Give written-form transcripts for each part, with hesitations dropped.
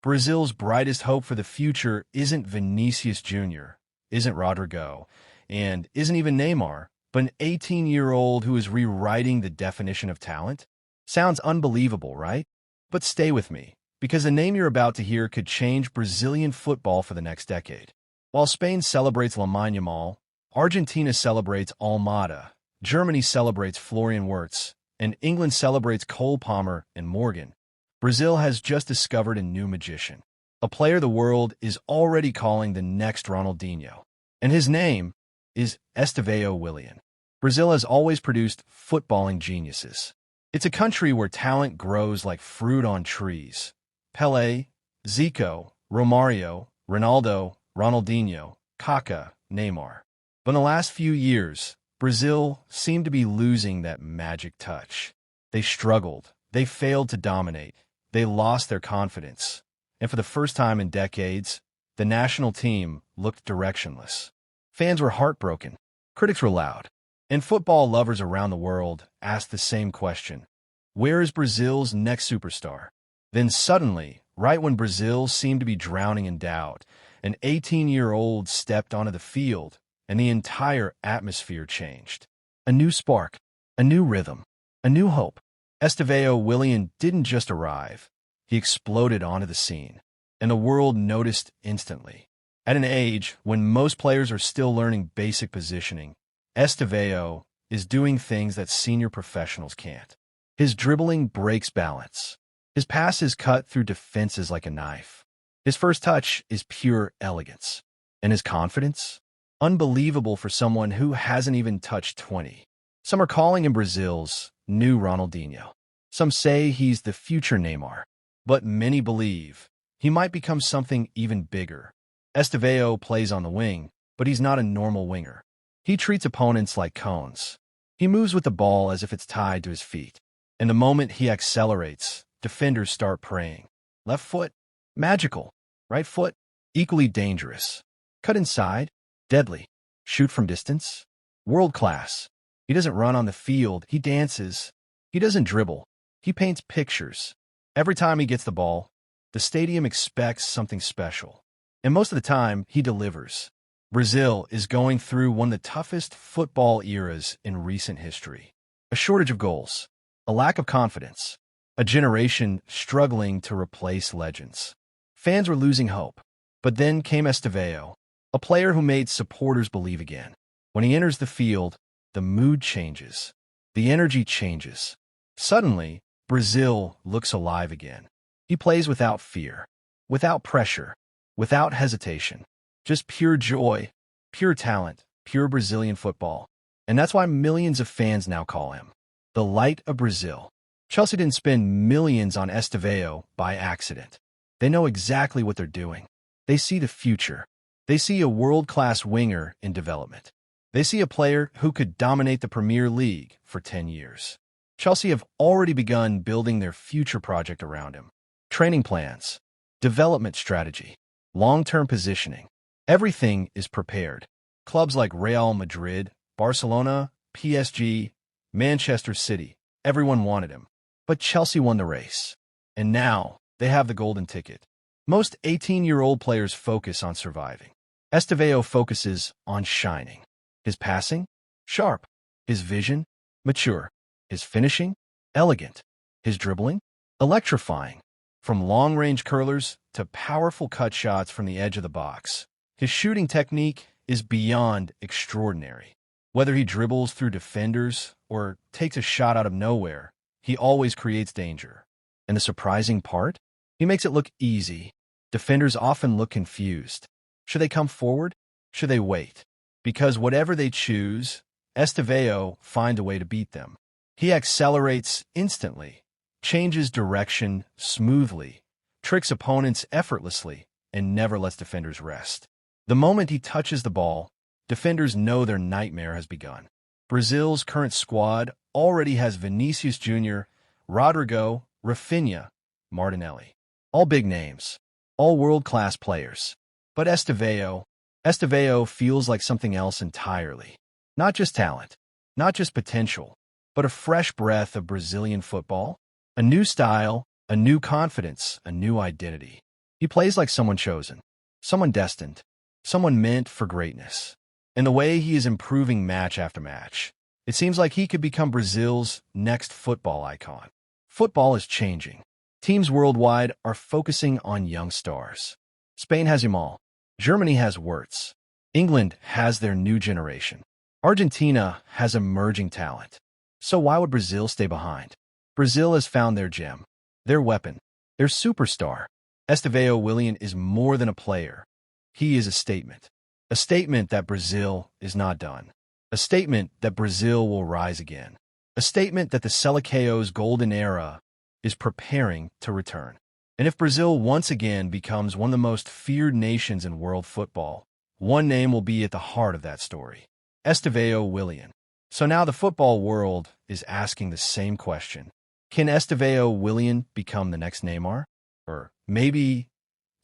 Brazil's brightest hope for the future isn't Vinicius Jr., isn't Rodrygo, and isn't even Neymar, but an 18-year-old who is rewriting the definition of talent? Sounds unbelievable, right? But stay with me, because the name you're about to hear could change Brazilian football for the next decade. While Spain celebrates Lamine Yamal, Argentina celebrates Almada, Germany celebrates Florian Wirtz, and England celebrates Cole Palmer and Morgan, Brazil has just discovered a new magician, a player the world is already calling the next Ronaldinho. And his name is Estevão Willian. Brazil has always produced footballing geniuses. It's a country where talent grows like fruit on trees. Pelé, Zico, Romario, Ronaldo, Ronaldinho, Kaká, Neymar. But in the last few years, Brazil seemed to be losing that magic touch. They struggled. They failed to dominate. They lost their confidence. And for the first time in decades, the national team looked directionless. Fans were heartbroken. Critics were loud. And football lovers around the world asked the same question. Where is Brazil's next superstar? Then suddenly, right when Brazil seemed to be drowning in doubt, an 18-year-old stepped onto the field, and the entire atmosphere changed. A new spark, a new rhythm, a new hope. Estevão Willian didn't just arrive. He exploded onto the scene, and the world noticed instantly. At an age when most players are still learning basic positioning, Estevão is doing things that senior professionals can't. His dribbling breaks balance. His passes cut through defenses like a knife. His first touch is pure elegance. And his confidence? Unbelievable for someone who hasn't even touched 20. Some are calling him Brazil's new Ronaldinho. Some say he's the future Neymar. But many believe he might become something even bigger. Estevão plays on the wing, but he's not a normal winger. He treats opponents like cones. He moves with the ball as if it's tied to his feet. And the moment he accelerates, defenders start praying. Left foot? Magical. Right foot? Equally dangerous. Cut inside? Deadly. Shoot from distance? World class. He doesn't run on the field, he dances. He doesn't dribble. He paints pictures. Every time he gets the ball, the stadium expects something special. And most of the time, he delivers. Brazil is going through one of the toughest football eras in recent history. A shortage of goals, a lack of confidence, a generation struggling to replace legends. Fans were losing hope. But then came Estevão, a player who made supporters believe again. When he enters the field, the mood changes. The energy changes. Suddenly, Brazil looks alive again. He plays without fear, without pressure, without hesitation. Just pure joy, pure talent, pure Brazilian football. And that's why millions of fans now call him the light of Brazil. Chelsea didn't spend millions on Estevão by accident. They know exactly what they're doing. They see the future. They see a world-class winger in development. They see a player who could dominate the Premier League for 10 years. Chelsea have already begun building their future project around him. Training plans, development strategy, long-term positioning. Everything is prepared. Clubs like Real Madrid, Barcelona, PSG, Manchester City, everyone wanted him. But Chelsea won the race. And now they have the golden ticket. Most 18-year-old players focus on surviving. Estevão focuses on shining. His passing? Sharp. His vision? Mature. His finishing? Elegant. His dribbling? Electrifying. From long-range curlers to powerful cut shots from the edge of the box, his shooting technique is beyond extraordinary. Whether he dribbles through defenders or takes a shot out of nowhere, he always creates danger. And the surprising part? He makes it look easy. Defenders often look confused. Should they come forward? Should they wait? Because whatever they choose, Estevão finds a way to beat them. He accelerates instantly, changes direction smoothly, tricks opponents effortlessly, and never lets defenders rest. The moment he touches the ball, defenders know their nightmare has begun. Brazil's current squad already has Vinícius Jr, Rodrygo, Rafinha, Martinelli. All big names, all world-class players. But Estevão feels like something else entirely. Not just talent, not just potential, but a fresh breath of Brazilian football, a new style, a new confidence, a new identity. He plays like someone chosen, someone destined, someone meant for greatness. And the way he is improving match after match, it seems like he could become Brazil's next football icon. Football is changing. Teams worldwide are focusing on young stars. Spain has Yamal. Germany has Wirtz. England has their new generation. Argentina has emerging talent. So why would Brazil stay behind? Brazil has found their gem, their weapon, their superstar. Estevão Willian is more than a player. He is a statement. A statement that Brazil is not done. A statement that Brazil will rise again. A statement that the Seleção's golden era is preparing to return. And if Brazil once again becomes one of the most feared nations in world football, one name will be at the heart of that story: Estevão Willian. So now the football world is asking the same question. Can Estevão Willian become the next Neymar? Or maybe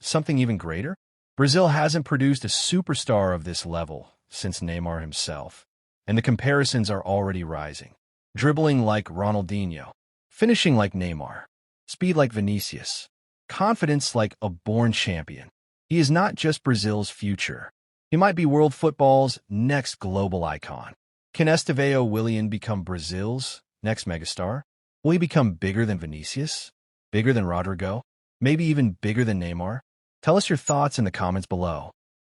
something even greater? Brazil hasn't produced a superstar of this level since Neymar himself, and the comparisons are already rising. Dribbling like Ronaldinho, finishing like Neymar, speed like Vinicius, confidence like a born champion. He is not just Brazil's future. He might be world football's next global icon. Can Estevão Willian become Brazil's next megastar? Will he become bigger than Vinicius? Bigger than Rodrygo? Maybe even bigger than Neymar? Tell us your thoughts in the comments below.